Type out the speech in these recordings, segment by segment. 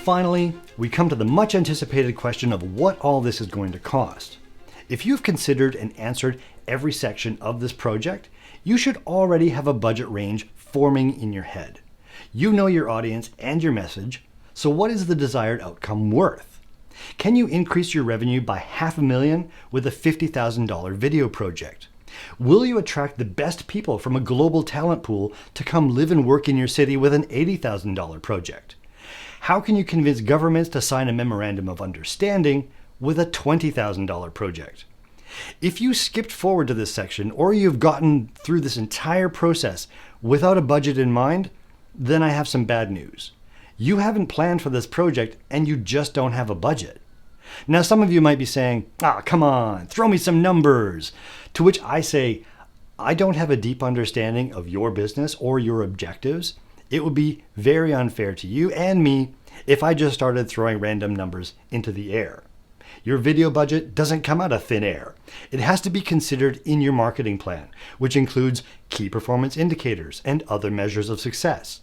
Finally, we come to the much anticipated question of what all this is going to cost. If you've considered and answered every section of this project, you should already have a budget range forming in your head. You know your audience and your message, so what is the desired outcome worth? Can you increase your revenue by $500,000 with a $50,000 video project? Will you attract the best people from a global talent pool to come live and work in your city with an $80,000 project? How can you convince governments to sign a memorandum of understanding with a $20,000 project? If you skipped forward to this section, or you've gotten through this entire process without a budget in mind, then I have some bad news. You haven't planned for this project and you just don't have a budget. Now, some of you might be saying, come on, throw me some numbers. To which I say, I don't have a deep understanding of your business or your objectives. It would be very unfair to you and me if I just started throwing random numbers into the air. Your video budget doesn't come out of thin air. It has to be considered in your marketing plan, which includes key performance indicators and other measures of success.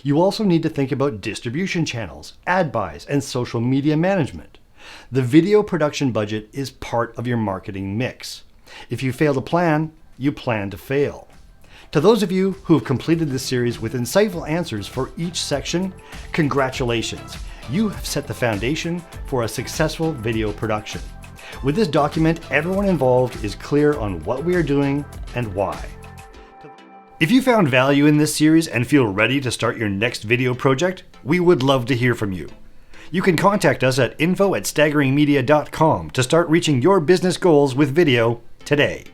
You also need to think about distribution channels, ad buys, and social media management. The video production budget is part of your marketing mix. If you fail to plan, you plan to fail. To those of you who have completed this series with insightful answers for each section, congratulations. You have set the foundation for a successful video production. With this document, everyone involved is clear on what we are doing and why. If you found value in this series and feel ready to start your next video project, we would love to hear from you. You can contact us at info@staggeringmedia.com to start reaching your business goals with video today.